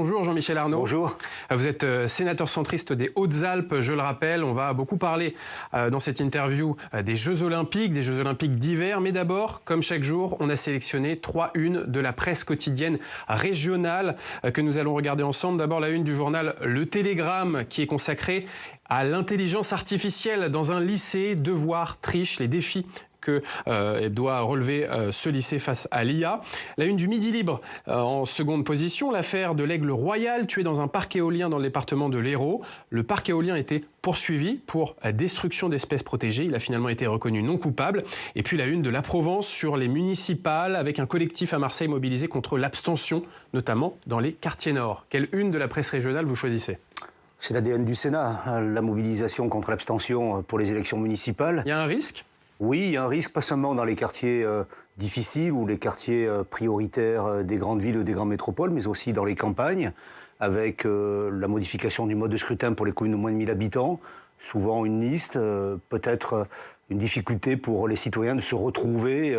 Bonjour Jean-Michel Arnaud. Bonjour. Vous êtes sénateur centriste des Hautes-Alpes, je le rappelle. On va beaucoup parler dans cette interview des Jeux Olympiques d'hiver. Mais d'abord, comme chaque jour, on a sélectionné 3 unes de la presse quotidienne régionale que nous allons regarder ensemble. D'abord la une du journal Le Télégramme qui est consacrée à l'intelligence artificielle dans un lycée, devoirs, triche, les défis que doit relever ce lycée face à l'IA. La une du Midi Libre en seconde position, l'affaire de l'Aigle Royal tué dans un parc éolien dans le département de l'Hérault. Le parc éolien était poursuivi pour destruction d'espèces protégées. Il a finalement été reconnu non coupable. Et puis la une de La Provence sur les municipales avec un collectif à Marseille mobilisé contre l'abstention, notamment dans les quartiers nord. Quelle une de la presse régionale vous choisissez ? C'est l'ADN du Sénat, la mobilisation contre l'abstention pour les élections municipales. Il y a un risque ? Oui, il y a un risque, pas seulement dans les quartiers difficiles ou les quartiers prioritaires des grandes villes ou des grandes métropoles, mais aussi dans les campagnes, avec la modification du mode de scrutin pour les communes de moins de 1000 habitants, souvent une liste, peut-être une difficulté pour les citoyens de se retrouver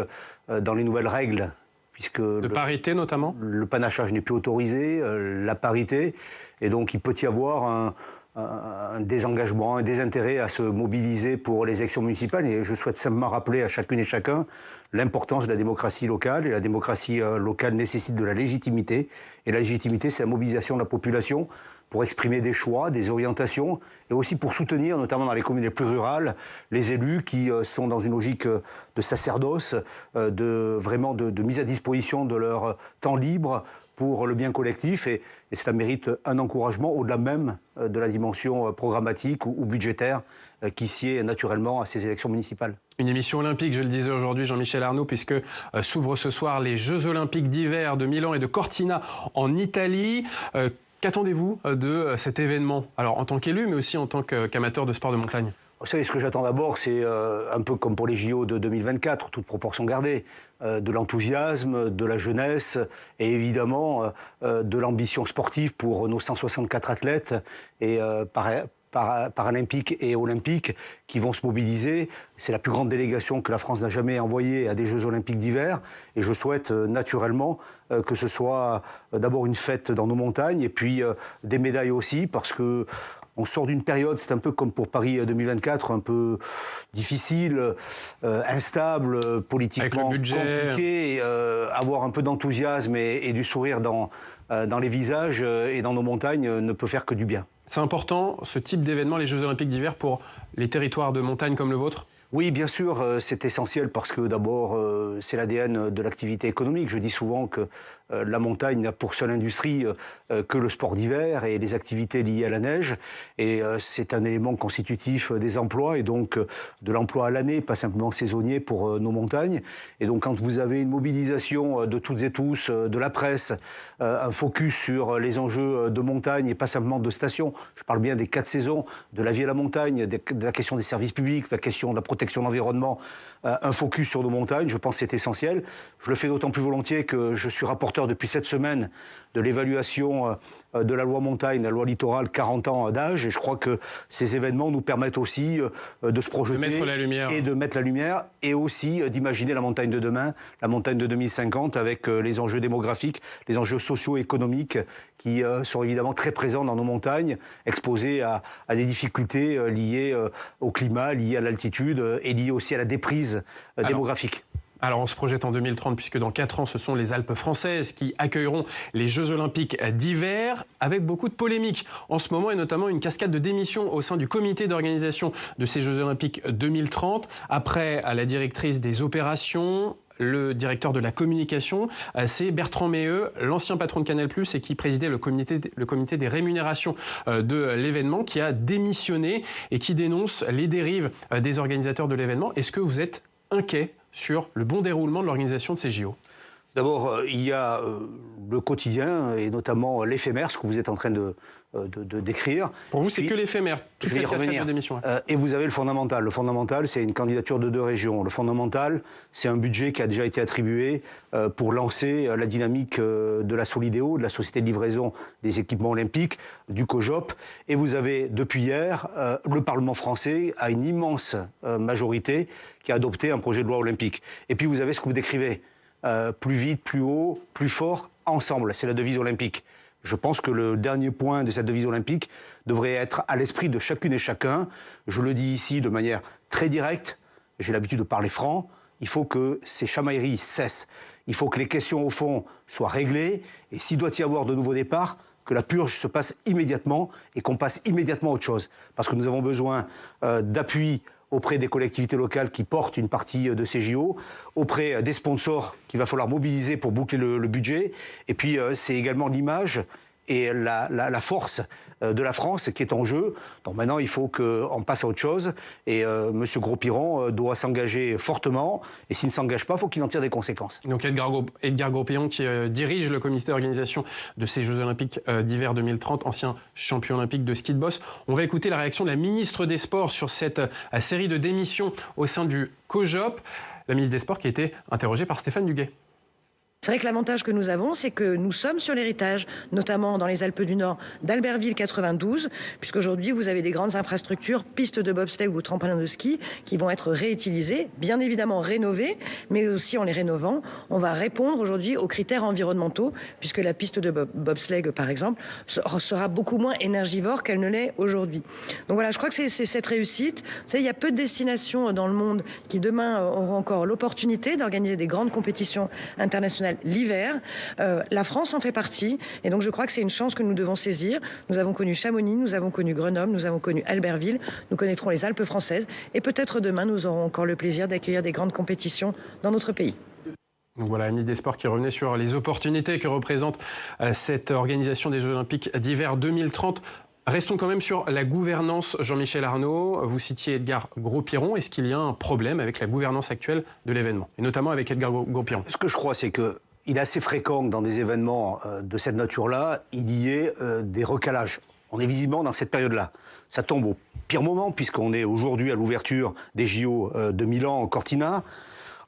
dans les nouvelles règles. Puisque de parité notamment ? Le panachage n'est plus autorisé, la parité, et donc il peut y avoir un désengagement, un désintérêt à se mobiliser pour les élections municipales. Et je souhaite simplement rappeler à chacune et chacun l'importance de la démocratie locale. Et la démocratie locale nécessite de la légitimité. Et la légitimité, c'est la mobilisation de la population pour exprimer des choix, des orientations, et aussi pour soutenir, notamment dans les communes les plus rurales, les élus qui sont dans une logique de sacerdoce, de mise à disposition de leur temps libre pour le bien collectif, et cela mérite un encouragement au-delà même de la dimension programmatique ou budgétaire qui sied naturellement à ces élections municipales. Une émission olympique, je le disais aujourd'hui, Jean-Michel Arnaud, puisque s'ouvrent ce soir les Jeux Olympiques d'hiver de Milan et de Cortina en Italie. Qu'attendez-vous de cet événement? Alors en tant qu'élu, mais aussi en tant qu'amateur de sport de montagne. Vous savez, ce que j'attends d'abord, c'est un peu comme pour les JO de 2024, toute proportion gardée, de l'enthousiasme, de la jeunesse et évidemment de l'ambition sportive pour nos 164 athlètes et paralympiques et olympiques qui vont se mobiliser. C'est la plus grande délégation que la France n'a jamais envoyée à des Jeux Olympiques d'hiver et je souhaite naturellement que ce soit d'abord une fête dans nos montagnes et puis des médailles aussi parce que on sort d'une période, c'est un peu comme pour Paris 2024, un peu difficile, instable, politiquement compliqué. Avoir un peu d'enthousiasme et du sourire dans les visages et dans nos montagnes ne peut faire que du bien. C'est important, ce type d'événement, les Jeux Olympiques d'hiver, pour les territoires de montagne comme le vôtre ? Oui, bien sûr, c'est essentiel parce que d'abord, c'est l'ADN de l'activité économique. Je dis souvent que la montagne n'a pour seule industrie que le sport d'hiver et les activités liées à la neige. Et c'est un élément constitutif des emplois et donc de l'emploi à l'année, pas simplement saisonnier pour nos montagnes. Et donc quand vous avez une mobilisation de toutes et tous, de la presse, un focus sur les enjeux de montagne et pas simplement de stations, je parle bien des 4 saisons, de la vie à la montagne, de la question des services publics, de la question de la protection de l'environnement, un focus sur nos montagnes, je pense que c'est essentiel. Je le fais d'autant plus volontiers que je suis rapporteur depuis cette semaine de l'évaluation de la loi montagne, la loi littorale, 40 ans d'âge. Et je crois que ces événements nous permettent aussi de se projeter et de mettre la lumière et aussi d'imaginer la montagne de demain, la montagne de 2050 avec les enjeux démographiques, les enjeux socio-économiques qui sont évidemment très présents dans nos montagnes, exposées à des difficultés liées au climat, liées à l'altitude et liées aussi à la déprise démographique. Alors on se projette en 2030 puisque dans 4 ans ce sont les Alpes françaises qui accueilleront les Jeux Olympiques d'hiver avec beaucoup de polémiques en ce moment et notamment une cascade de démissions au sein du comité d'organisation de ces Jeux Olympiques 2030 après à la directrice des opérations. Le directeur de la communication, c'est Bertrand Méheux, l'ancien patron de Canal+, et qui présidait le comité des rémunérations de l'événement, qui a démissionné et qui dénonce les dérives des organisateurs de l'événement. Est-ce que vous êtes inquiet sur le bon déroulement de l'organisation de ces JO? D'abord, il y a le quotidien et notamment l'éphémère, ce que vous êtes en train de décrire. Pour vous, c'est que l'éphémère, toute cette cascade de démission. Et vous avez le fondamental. Le fondamental, c'est une candidature de 2 régions. Le fondamental, c'est un budget qui a déjà été attribué pour lancer la dynamique de la Solidéo, de la Société de livraison des équipements olympiques, du COJOP. Et vous avez, depuis hier, le Parlement français, à une immense majorité, qui a adopté un projet de loi olympique. Et puis vous avez ce que vous décrivez. Plus vite, plus haut, plus fort, ensemble. C'est la devise olympique. Je pense que le dernier point de cette devise olympique devrait être à l'esprit de chacune et chacun. Je le dis ici de manière très directe, j'ai l'habitude de parler franc, il faut que ces chamailleries cessent. Il faut que les questions au fond soient réglées et s'il doit y avoir de nouveaux départs, que la purge se passe immédiatement et qu'on passe immédiatement à autre chose. Parce que nous avons besoin d'appui auprès des collectivités locales qui portent une partie de ces JO, auprès des sponsors qu'il va falloir mobiliser pour boucler le budget. Et puis c'est également l'image et la force de la France qui est en jeu. Donc maintenant, il faut qu'on passe à autre chose. Et M. Gros-Piron doit s'engager fortement. Et s'il ne s'engage pas, il faut qu'il en tire des conséquences. Donc Edgar Gros-Piron qui dirige le comité d'organisation de ces Jeux Olympiques d'hiver 2030, ancien champion olympique de ski de boss. On va écouter la réaction de la ministre des Sports sur cette série de démissions au sein du COJOP. La ministre des Sports qui a été interrogée par Stéphane Duguet. C'est vrai que l'avantage que nous avons, c'est que nous sommes sur l'héritage, notamment dans les Alpes du Nord, d'Albertville 92, puisqu'aujourd'hui, vous avez des grandes infrastructures, pistes de bobsleigh ou trampolins de ski, qui vont être réutilisées, bien évidemment rénovées, mais aussi en les rénovant, on va répondre aujourd'hui aux critères environnementaux, puisque la piste de bobsleigh, par exemple, sera beaucoup moins énergivore qu'elle ne l'est aujourd'hui. Donc voilà, je crois que c'est cette réussite. Vous savez, il y a peu de destinations dans le monde qui, demain, auront encore l'opportunité d'organiser des grandes compétitions internationales l'hiver. La France en fait partie et donc je crois que c'est une chance que nous devons saisir. Nous avons connu Chamonix, nous avons connu Grenoble, nous avons connu Albertville, nous connaîtrons les Alpes françaises et peut-être demain nous aurons encore le plaisir d'accueillir des grandes compétitions dans notre pays. Donc voilà, la ministre des Sports qui revenait sur les opportunités que représente cette organisation des Jeux Olympiques d'hiver 2030. Restons quand même sur la gouvernance, Jean-Michel Arnaud. Vous citiez Edgar Gros-Piron. Est-ce qu'il y a un problème avec la gouvernance actuelle de l'événement, et notamment avec Edgar Gros-Piron? Ce que je crois, c'est qu'il est assez fréquent que dans des événements de cette nature-là, il y ait des recalages. On est visiblement dans cette période-là. Ça tombe au pire moment, puisqu'on est aujourd'hui à l'ouverture des JO de Milan en Cortina.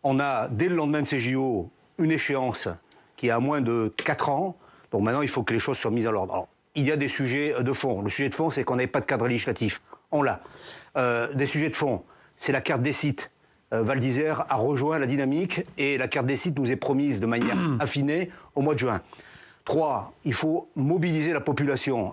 On a, dès le lendemain de ces JO, une échéance qui est à moins de 4 ans. Donc maintenant, il faut que les choses soient mises à l'ordre. Alors, il y a des sujets de fond. Le sujet de fond, c'est qu'on n'avait pas de cadre législatif. On l'a. Des sujets de fond, c'est la carte des sites. Val d'Isère a rejoint la dynamique et la carte des sites nous est promise de manière affinée au mois de juin. 3, il faut mobiliser la population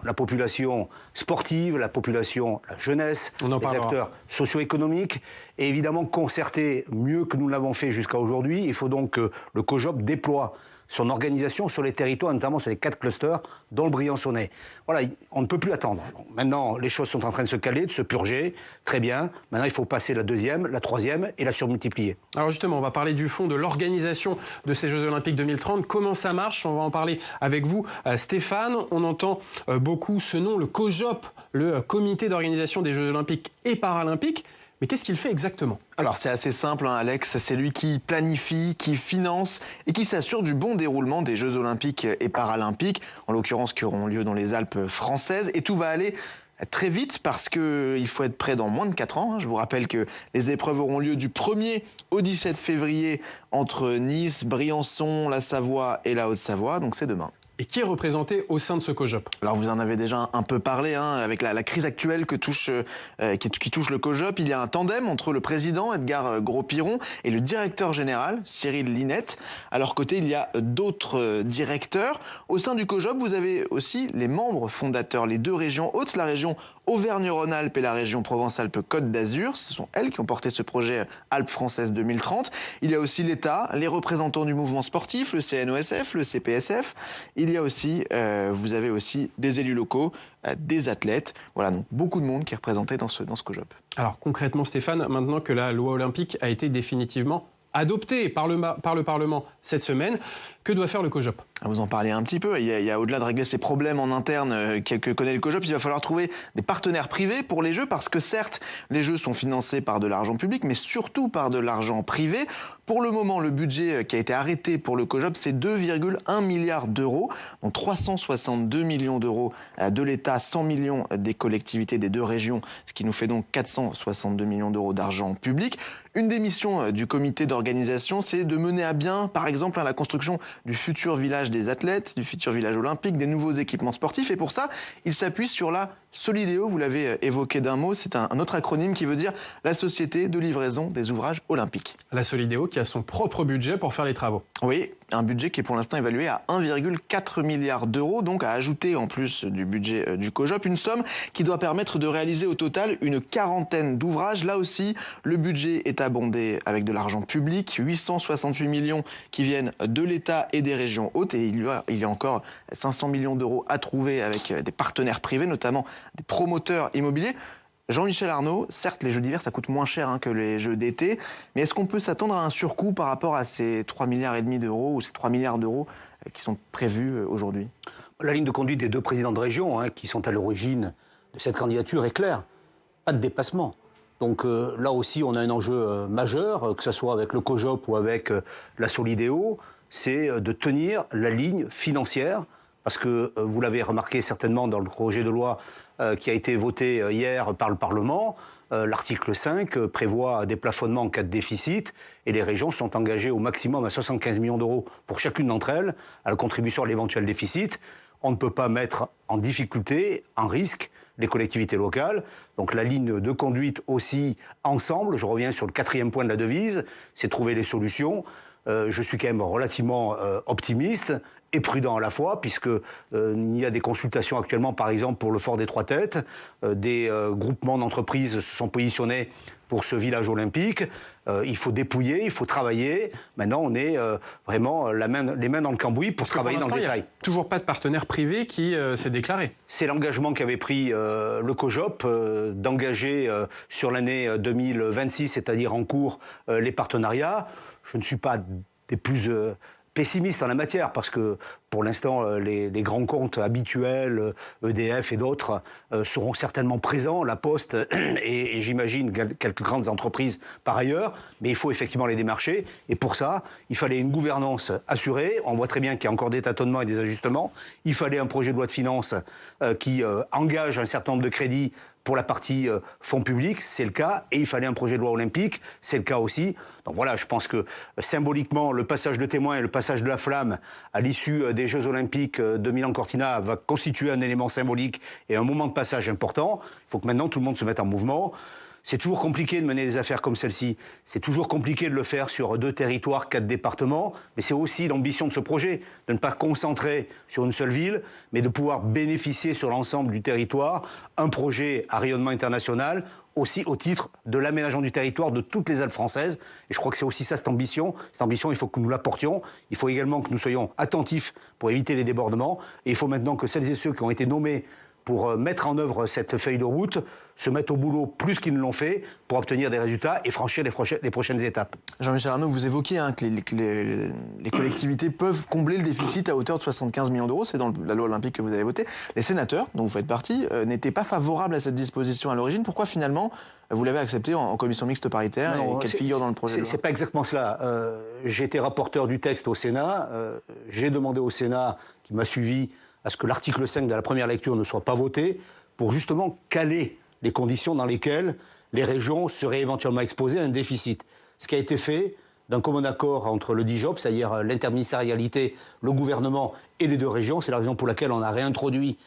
sportive, la population, la jeunesse, les acteurs socio-économiques et évidemment concerter mieux que nous l'avons fait jusqu'à aujourd'hui. Il faut donc que le COJOP déploie son organisation sur les territoires, notamment sur les 4 clusters, dont le Briançonnais. Voilà, on ne peut plus attendre. Maintenant, les choses sont en train de se caler, de se purger. Très bien. Maintenant, il faut passer la deuxième, la troisième et la surmultiplier. Alors justement, on va parler du fond de l'organisation de ces Jeux Olympiques 2030. Comment ça marche? On va en parler avec vous, Stéphane. On entend beaucoup ce nom, le COJOP, le Comité d'organisation des Jeux Olympiques et Paralympiques. Mais qu'est-ce qu'il fait exactement? Alors c'est assez simple, hein, Alex, c'est lui qui planifie, qui finance et qui s'assure du bon déroulement des Jeux Olympiques et Paralympiques, en l'occurrence qui auront lieu dans les Alpes françaises. Et tout va aller très vite parce qu'il faut être prêt dans moins de 4 ans. Je vous rappelle que les épreuves auront lieu du 1er au 17 février entre Nice, Briançon, la Savoie et la Haute-Savoie, donc c'est demain. Et qui est représenté au sein de ce COJOP? Alors vous en avez déjà un peu parlé, hein, avec la crise actuelle qui touche le COJOP. Il y a un tandem entre le président Edgar Gros-Piron et le directeur général Cyril Linette. À leur côté, il y a d'autres directeurs. Au sein du COJOP, vous avez aussi les membres fondateurs, les 2 régions hautes, la région Auvergne-Rhône-Alpes et la région Provence-Alpes-Côte d'Azur. Ce sont elles qui ont porté ce projet Alpes françaises 2030. Il y a aussi l'État, les représentants du mouvement sportif, le CNOSF, le CPSF. Il y a aussi, vous avez aussi des élus locaux, des athlètes. Voilà, donc beaucoup de monde qui est représenté dans ce COJOP. Alors concrètement, Stéphane, maintenant que la loi olympique a été définitivement adoptée par le Parlement cette semaine, que doit faire le COJOP? Vous en parliez un petit peu, il y a au-delà de régler ces problèmes en interne que connaît le COJOP, il va falloir trouver des partenaires privés pour les Jeux, parce que certes, les Jeux sont financés par de l'argent public, mais surtout par de l'argent privé. Pour le moment, le budget qui a été arrêté pour le COJOP, c'est 2,1 milliards d'euros, donc 362 millions d'euros de l'État, 100 millions des collectivités des 2 régions, ce qui nous fait donc 462 millions d'euros d'argent public. Une des missions du comité d'organisation, c'est de mener à bien, par exemple, la construction du futur village des athlètes, du futur village olympique, des nouveaux équipements sportifs. Et pour ça, il s'appuie sur la Solideo, vous l'avez évoqué d'un mot, c'est un autre acronyme qui veut dire la Société de livraison des ouvrages olympiques. La Solideo qui a son propre budget pour faire les travaux. Oui, un budget qui est pour l'instant évalué à 1,4 milliard d'euros, donc à ajouter en plus du budget du COJOP, une somme qui doit permettre de réaliser au total une quarantaine d'ouvrages. Là aussi, le budget est abondé avec de l'argent public, 868 millions qui viennent de l'État et des régions hautes, et il y a encore 500 millions d'euros à trouver avec des partenaires privés, notamment des promoteurs immobiliers. Jean-Michel Arnaud, certes les jeux d'hiver ça coûte moins cher que les jeux d'été, mais est-ce qu'on peut s'attendre à un surcoût par rapport à ces 3,5 milliards d'euros ou ces 3 milliards d'euros qui sont prévus aujourd'hui? La ligne de conduite des deux présidents de région qui sont à l'origine de cette candidature est claire. Pas de dépassement. Donc là aussi, on a un enjeu majeur, que ce soit avec le COJOP ou avec la Solidéo, c'est de tenir la ligne financière, parce que vous l'avez remarqué certainement dans le projet de loi qui a été voté hier par le Parlement, l'article 5 prévoit des plafonnements en cas de déficit, et les régions sont engagées au maximum à 75 millions d'euros pour chacune d'entre elles à la contribution à l'éventuel déficit. On ne peut pas mettre en difficulté, en risque, les collectivités locales. Donc la ligne de conduite aussi ensemble, je reviens sur le 4e point de la devise, c'est trouver les solutions. Je suis quand même relativement optimiste et prudent à la fois, puisque il y a des consultations actuellement, par exemple pour le Fort des Trois Têtes, des groupements d'entreprises se sont positionnés pour ce village olympique. Il faut dépouiller, il faut travailler. Maintenant, on est vraiment les mains dans le cambouis pour travailler dans le détail. Il n'y a toujours pas de partenaire privé qui s'est déclaré. C'est l'engagement qu'avait pris le COJOP d'engager sur l'année 2026, c'est-à-dire en cours, les partenariats. Je ne suis pas des plus pessimiste en la matière, parce que pour l'instant, les grands comptes habituels, EDF et d'autres, seront certainement présents, la Poste et j'imagine quelques grandes entreprises par ailleurs, mais il faut effectivement les démarcher, et pour ça, il fallait une gouvernance assurée. On voit très bien qu'il y a encore des tâtonnements et des ajustements. Il fallait un projet de loi de finances qui engage un certain nombre de crédits pour la partie fonds publics, c'est le cas, et il fallait un projet de loi olympique, c'est le cas aussi. Donc voilà, je pense que symboliquement, le passage de témoin et le passage de la flamme à l'issue des Jeux Olympiques de Milan-Cortina va constituer un élément symbolique et un moment de passage important. Il faut que maintenant tout le monde se mette en mouvement. C'est toujours compliqué de mener des affaires comme celle-ci. C'est toujours compliqué de le faire sur 2 territoires, 4 départements. Mais c'est aussi l'ambition de ce projet, de ne pas concentrer sur une seule ville, mais de pouvoir bénéficier sur l'ensemble du territoire un projet à rayonnement international, aussi au titre de l'aménagement du territoire de toutes les Alpes françaises. Et je crois que c'est aussi ça, cette ambition. Cette ambition, il faut que nous la portions. Il faut également que nous soyons attentifs pour éviter les débordements. Et il faut maintenant que celles et ceux qui ont été nommés pour mettre en œuvre cette feuille de route, se mettent au boulot plus qu'ils ne l'ont fait pour obtenir des résultats et franchir les prochaines étapes. Jean-Michel Arnaud, vous évoquiez que les collectivités peuvent combler le déficit à hauteur de 75 millions d'euros, c'est dans la loi olympique que vous avez votée. Les sénateurs, dont vous faites partie, n'étaient pas favorables à cette disposition à l'origine. Pourquoi finalement vous l'avez accepté en commission mixte paritaire et qu'elle figure dans le projet de loi? C'est pas exactement cela. J'ai été rapporteur du texte au Sénat. J'ai demandé au Sénat, qui m'a suivi, à ce que l'article 5 de la première lecture ne soit pas voté, pour justement caler les conditions dans lesquelles les régions seraient éventuellement exposées à un déficit. Ce qui a été fait d'un commun accord entre le DIJOP, c'est-à-dire l'interministérialité, le gouvernement et les 2 régions. C'est la raison pour laquelle on a réintroduit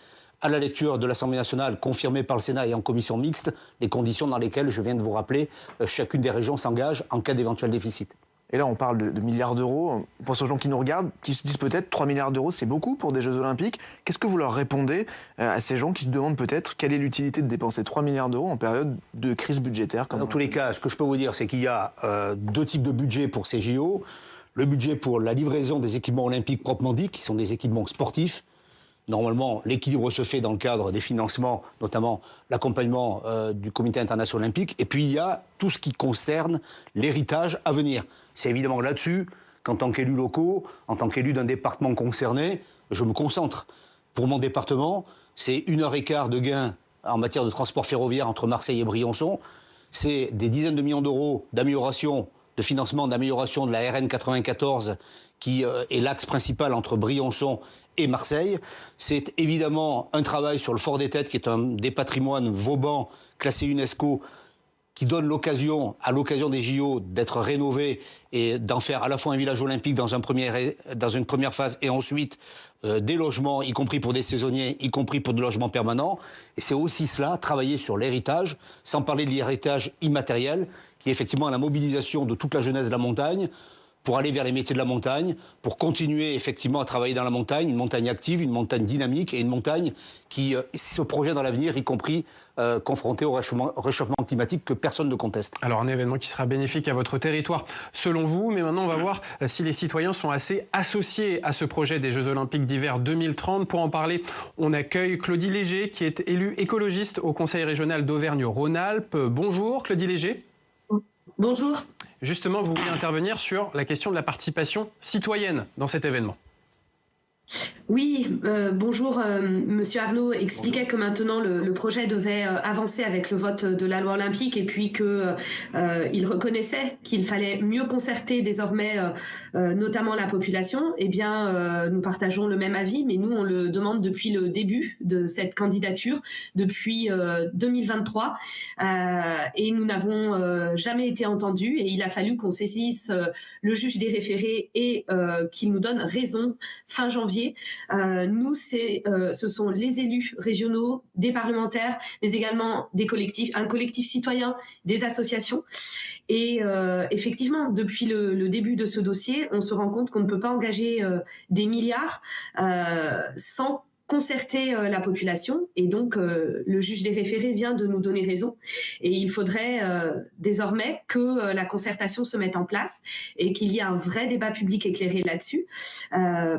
à la lecture de l'Assemblée nationale, confirmée par le Sénat et en commission mixte, les conditions dans lesquelles, je viens de vous rappeler, chacune des régions s'engage en cas d'éventuel déficit. Et là, on parle de milliards d'euros. On pense aux gens qui nous regardent, qui se disent peut-être 3 milliards d'euros, c'est beaucoup pour des Jeux Olympiques. Qu'est-ce que vous leur répondez à ces gens qui se demandent peut-être quelle est l'utilité de dépenser 3 milliards d'euros en période de crise budgétaire? Dans tous les cas, ce que je peux vous dire, c'est qu'il y a 2 types de budget pour ces JO. Le budget pour la livraison des équipements olympiques proprement dits, qui sont des équipements sportifs. Normalement, l'équilibre se fait dans le cadre des financements, notamment l'accompagnement du Comité international olympique. Et puis, il y a tout ce qui concerne l'héritage à venir. C'est évidemment là-dessus qu'en tant qu'élu locaux, en tant qu'élu d'un département concerné, je me concentre. Pour mon département, c'est 1h15 de gain en matière de transport ferroviaire entre Marseille et Briançon. C'est des dizaines de millions d'euros d'amélioration, de financement d'amélioration de la RN 94, qui est l'axe principal entre Briançon et Marseille. C'est évidemment un travail sur le Fort des Têtes, qui est un des patrimoines Vauban classé UNESCO, qui donne l'occasion, à l'occasion des JO, d'être rénové et d'en faire à la fois un village olympique dans une première phase et ensuite des logements, y compris pour des saisonniers, y compris pour des logements permanents. Et c'est aussi cela, travailler sur l'héritage, sans parler de l'héritage immatériel, qui est effectivement la mobilisation de toute la jeunesse de la montagne, pour aller vers les métiers de la montagne, pour continuer effectivement à travailler dans la montagne, une montagne active, une montagne dynamique et une montagne qui se projette dans l'avenir, y compris confrontée au réchauffement climatique que personne ne conteste. Alors un événement qui sera bénéfique à votre territoire selon vous, mais maintenant on va voir si les citoyens sont assez associés à ce projet des Jeux Olympiques d'hiver 2030. Pour en parler, on accueille Claudie Léger qui est élue écologiste au Conseil régional d'Auvergne-Rhône-Alpes. Bonjour Claudie Léger. Bonjour. Justement, vous voulez intervenir sur la question de la participation citoyenne dans cet événement. Oui, bonjour. Monsieur Arnaud expliquait que maintenant le projet devait avancer avec le vote de la loi olympique et puis que il reconnaissait qu'il fallait mieux concerter désormais notamment la population. Eh bien, nous partageons le même avis, mais nous on le demande depuis le début de cette candidature, depuis 2023, et nous n'avons jamais été entendus. Et il a fallu qu'on saisisse le juge des référés et qu'il nous donne raison fin janvier. Nous, ce sont les élus régionaux, des parlementaires, mais également des collectifs, un collectif citoyen, des associations. Et effectivement, depuis le début de ce dossier, on se rend compte qu'on ne peut pas engager des milliards sans concerter la population, et donc le juge des référés vient de nous donner raison, et il faudrait désormais que la concertation se mette en place et qu'il y ait un vrai débat public éclairé là-dessus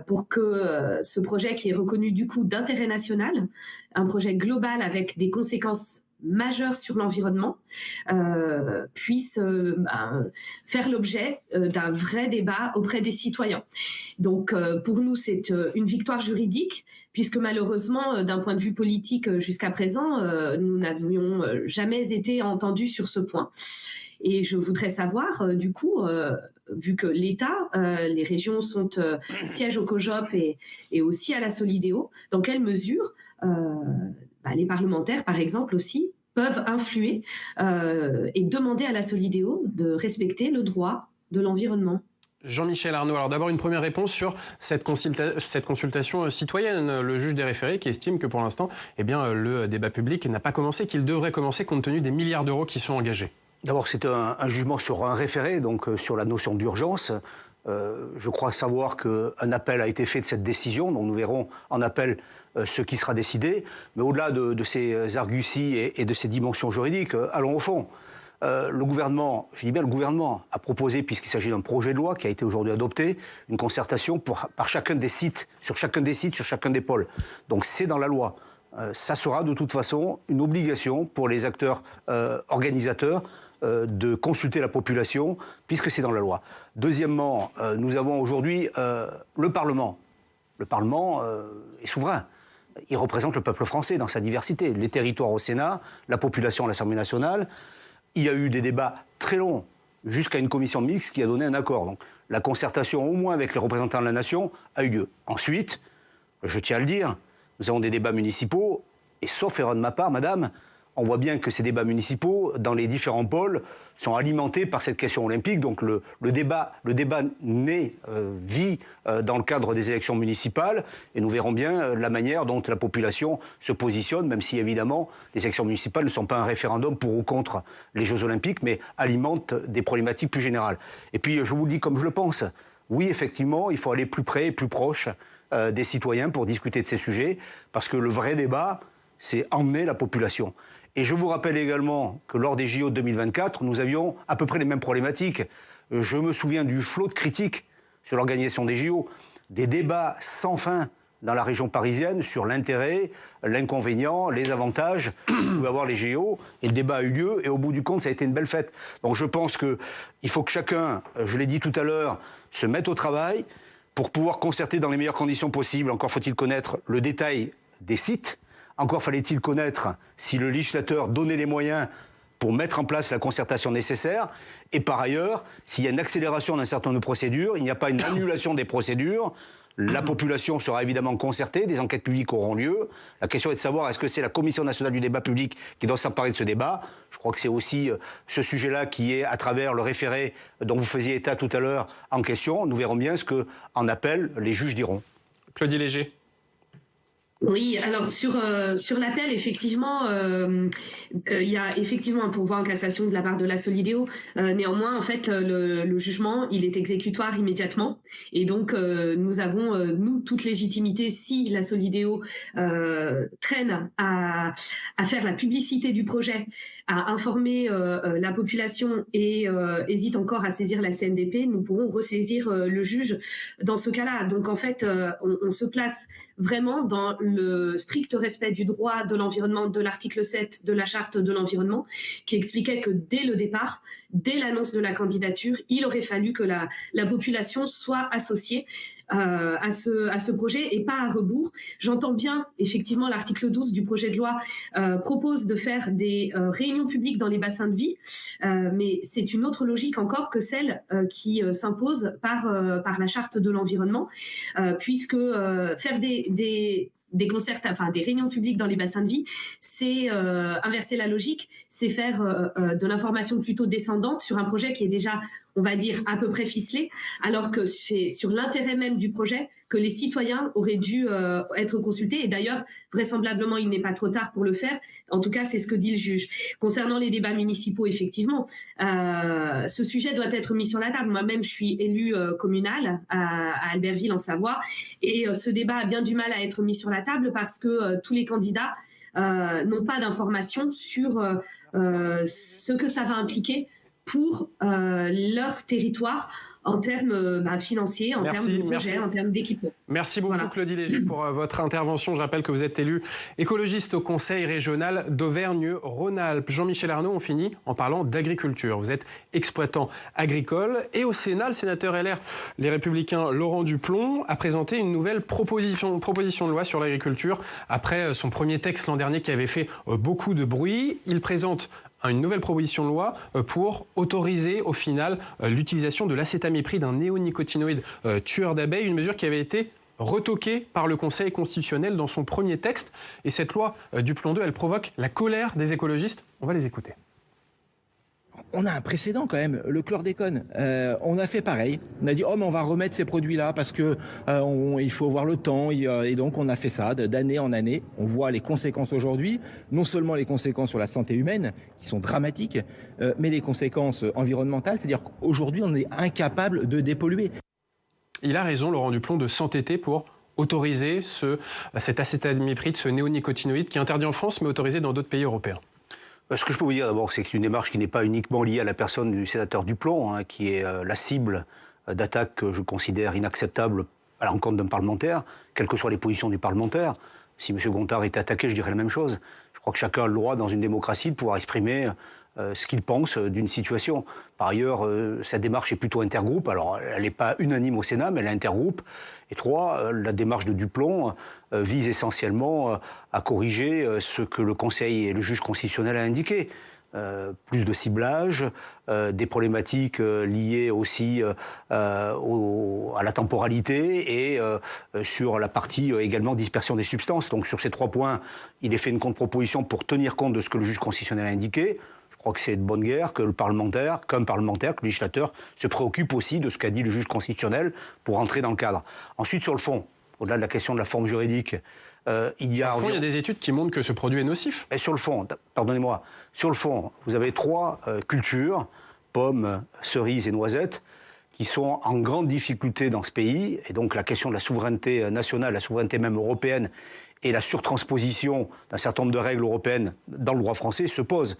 pour que ce projet qui est reconnu du coup d'intérêt national, un projet global avec des conséquences majeures sur l'environnement, puisse faire l'objet d'un vrai débat auprès des citoyens. Donc pour nous, c'est une victoire juridique, puisque malheureusement, d'un point de vue politique jusqu'à présent, nous n'avions jamais été entendus sur ce point. Et je voudrais savoir, du coup, vu que l'État, les régions sont siègent au COJOP et aussi à la Solidéo, dans quelle mesure les parlementaires, par exemple, aussi, peuvent influer et demander à la Solidéo de respecter le droit de l'environnement. Jean-Michel Arnaud, alors d'abord une première réponse sur cette consultation citoyenne. Le juge des référés qui estime que pour l'instant, le débat public n'a pas commencé, qu'il devrait commencer compte tenu des milliards d'euros qui sont engagés. D'abord, c'est un jugement sur un référé, donc sur la notion d'urgence. Je crois savoir qu'un appel a été fait de cette décision, donc nous verrons en appel ce qui sera décidé. Mais au-delà de ces arguties et de ces dimensions juridiques, allons au fond. Le gouvernement, je dis bien le gouvernement, a proposé, puisqu'il s'agit d'un projet de loi qui a été aujourd'hui adopté, une concertation par chacun des sites, sur chacun des pôles. Donc c'est dans la loi. Ça sera de toute façon une obligation pour les acteurs organisateurs de consulter la population, puisque c'est dans la loi. Deuxièmement, nous avons aujourd'hui le Parlement. Le Parlement est souverain. Il représente le peuple français dans sa diversité. Les territoires au Sénat, la population à l'Assemblée nationale. Il y a eu des débats très longs, jusqu'à une commission mixte qui a donné un accord. Donc la concertation, au moins avec les représentants de la nation, a eu lieu. Ensuite, je tiens à le dire, nous avons des débats municipaux, et sauf erreur de ma part, madame, on voit bien que ces débats municipaux, dans les différents pôles, sont alimentés par cette question olympique. Donc le débat naît, vit dans le cadre des élections municipales. Et nous verrons bien la manière dont la population se positionne, même si évidemment les élections municipales ne sont pas un référendum pour ou contre les Jeux olympiques, mais alimentent des problématiques plus générales. Et puis je vous le dis comme je le pense. Oui, effectivement, il faut aller plus près et plus proche des citoyens pour discuter de ces sujets, parce que le vrai débat, c'est emmener la population. Et je vous rappelle également que lors des JO 2024, nous avions à peu près les mêmes problématiques. Je me souviens du flot de critiques sur l'organisation des JO, des débats sans fin dans la région parisienne sur l'intérêt, l'inconvénient, les avantages que pouvaient avoir les JO. Et le débat a eu lieu et au bout du compte, ça a été une belle fête. Donc je pense qu'il faut que chacun, je l'ai dit tout à l'heure, se mette au travail pour pouvoir concerter dans les meilleures conditions possibles. Encore faut-il connaître le détail des sites. Encore fallait-il connaître si le législateur donnait les moyens pour mettre en place la concertation nécessaire. Et par ailleurs, s'il y a une accélération d'un certain nombre de procédures, il n'y a pas une annulation des procédures. La population sera évidemment concertée, des enquêtes publiques auront lieu. La question est de savoir, est-ce que c'est la Commission nationale du débat public qui doit s'emparer de ce débat? Je crois que c'est aussi ce sujet-là qui est, à travers le référé dont vous faisiez état tout à l'heure, en question. Nous verrons bien ce qu'en appel, les juges diront. Claudie Léger. Oui, alors sur l'appel, effectivement, il y a effectivement un pourvoi en cassation de la part de la Solideo. Néanmoins, en fait, le jugement, il est exécutoire immédiatement, et donc nous avons nous toute légitimité si la Solideo traîne à faire la publicité du projet, à informer la population et hésite encore à saisir la CNDP, nous pourrons ressaisir le juge dans ce cas-là. Donc en fait, on se place vraiment dans le strict respect du droit de l'environnement de l'article 7 de la Charte de l'environnement, qui expliquait que dès le départ, dès l'annonce de la candidature, il aurait fallu que la population soit associée à ce projet et pas à rebours. J'entends bien, effectivement, l'article 12 du projet de loi propose de faire des réunions publiques dans les bassins de vie, mais c'est une autre logique encore que celle qui s'impose par la Charte de l'environnement, puisque faire des concerts, enfin des réunions publiques dans les bassins de vie, c'est inverser la logique, c'est faire de l'information plutôt descendante sur un projet qui est déjà, on va dire, à peu près ficelé, alors que c'est sur l'intérêt même du projet que les citoyens auraient dû être consultés. Et d'ailleurs, vraisemblablement, il n'est pas trop tard pour le faire. En tout cas, c'est ce que dit le juge. Concernant les débats municipaux, effectivement, ce sujet doit être mis sur la table. Moi-même, je suis élue communale à Albertville, en Savoie, et ce débat a bien du mal à être mis sur la table parce que tous les candidats n'ont pas d'informations sur ce que ça va impliquer pour leur territoire en termes financiers, en termes de projet, en termes d'équipement. Merci beaucoup, voilà. Claudie Léger, pour votre intervention. Je rappelle que vous êtes élu écologiste au Conseil régional d'Auvergne-Rhône-Alpes. Jean-Michel Arnaud, on finit en parlant d'agriculture. Vous êtes exploitant agricole et au Sénat, le sénateur LR, les Républicains Laurent Duplomb, a présenté une nouvelle proposition de loi sur l'agriculture après son premier texte l'an dernier qui avait fait beaucoup de bruit. Il présente une nouvelle proposition de loi pour autoriser au final l'utilisation de l'acétamipride, un néonicotinoïde tueur d'abeilles, une mesure qui avait été retoquée par le Conseil constitutionnel dans son premier texte. Et cette loi Duplomb 2, elle provoque la colère des écologistes. On va les écouter. On a un précédent quand même, le chlordécone. On a fait pareil. On a dit mais on va remettre ces produits-là parce que il faut voir le temps et donc on a fait ça d'année en année. On voit les conséquences aujourd'hui, non seulement les conséquences sur la santé humaine qui sont dramatiques, mais les conséquences environnementales, c'est-à-dire qu'aujourd'hui on est incapable de dépolluer. Il a raison, Laurent Duplomb, de s'entêter pour autoriser cet acétamipride, ce néonicotinoïde qui est interdit en France mais autorisé dans d'autres pays européens. Ce que je peux vous dire d'abord, c'est que c'est une démarche qui n'est pas uniquement liée à la personne du sénateur Duplomb, qui est la cible d'attaques que je considère inacceptables à l'encontre d'un parlementaire, quelles que soient les positions du parlementaire. Si M. Gontard était attaqué, je dirais la même chose. Je crois que chacun a le droit, dans une démocratie, de pouvoir exprimer ce qu'il pense d'une situation. Par ailleurs, cette démarche est plutôt intergroupe. Alors, elle n'est pas unanime au Sénat, mais elle est intergroupe. Et trois, la démarche de Duplomb vise essentiellement à corriger ce que le Conseil et le juge constitutionnel a indiqué. Plus de ciblage, des problématiques liées aussi à la temporalité et sur la partie également dispersion des substances. Donc sur ces 3 points, il est fait une contre-proposition pour tenir compte de ce que le juge constitutionnel a indiqué. Je crois que c'est de bonne guerre que qu'un parlementaire, que le législateur se préoccupe aussi de ce qu'a dit le juge constitutionnel pour entrer dans le cadre. Ensuite, sur le fond, au-delà de la question de la forme juridique, il y a des études qui montrent que ce produit est nocif. Et sur le fond, pardonnez-moi, sur le fond, vous avez 3 cultures, pommes, cerises et noisettes, qui sont en grande difficulté dans ce pays. Et donc la question de la souveraineté nationale, la souveraineté même européenne, et la surtransposition d'un certain nombre de règles européennes dans le droit français se pose.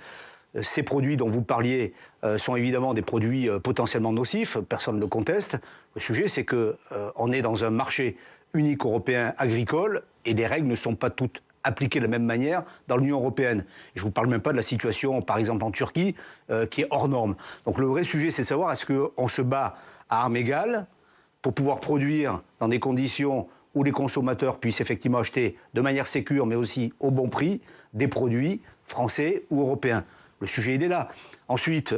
Ces produits dont vous parliez sont évidemment des produits potentiellement nocifs, personne ne le conteste. Le sujet, c'est qu'on est dans un marché unique européen agricole et les règles ne sont pas toutes appliquées de la même manière dans l'Union européenne. Et je ne vous parle même pas de la situation, par exemple, en Turquie, qui est hors norme. Donc le vrai sujet, c'est de savoir est-ce qu'on se bat à armes égales pour pouvoir produire dans des conditions où les consommateurs puissent effectivement acheter de manière sécure, mais aussi au bon prix, des produits français ou européens. Le sujet, il est là. Ensuite,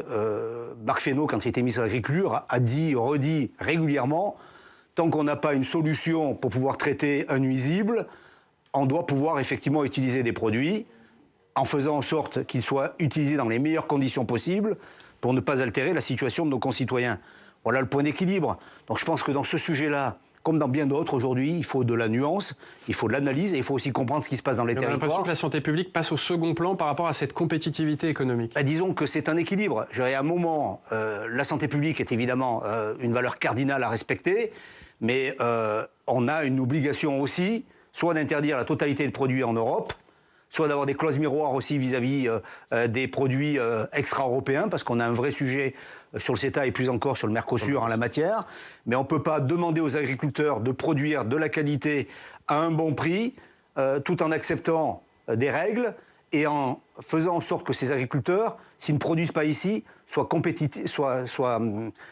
Marc Fesneau, quand il était ministre de l'Agriculture, a dit, redit régulièrement, tant qu'on n'a pas une solution pour pouvoir traiter un nuisible, on doit pouvoir effectivement utiliser des produits en faisant en sorte qu'ils soient utilisés dans les meilleures conditions possibles pour ne pas altérer la situation de nos concitoyens. Voilà le point d'équilibre. Donc je pense que dans ce sujet-là, comme dans bien d'autres aujourd'hui, il faut de la nuance, il faut de l'analyse et il faut aussi comprendre ce qui se passe dans les territoires. On a l'impression que la santé publique passe au second plan par rapport à cette compétitivité économique. Disons que c'est un équilibre. À un moment, la santé publique est évidemment une valeur cardinale à respecter, mais on a une obligation aussi, soit d'interdire la totalité des produits en Europe, soit d'avoir des clauses miroirs aussi vis-à-vis des produits extra-européens, parce qu'on a un vrai sujet sur le CETA et plus encore sur le Mercosur en la matière. Mais on ne peut pas demander aux agriculteurs de produire de la qualité à un bon prix, tout en acceptant des règles et en faisant en sorte que ces agriculteurs, s'ils ne produisent pas ici, soient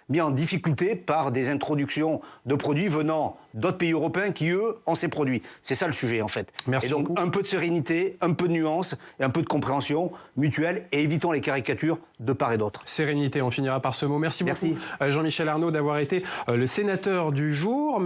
mis en difficulté par des introductions de produits venant d'autres pays européens qui, eux, ont ces produits. C'est ça le sujet, en fait. Merci et donc, beaucoup. un peu de sérénité, un peu de nuance et un peu de compréhension mutuelle et évitons les caricatures de part et d'autre. Sérénité, on finira par ce mot. Merci beaucoup, Jean-Michel Arnaud, d'avoir été le sénateur du jour.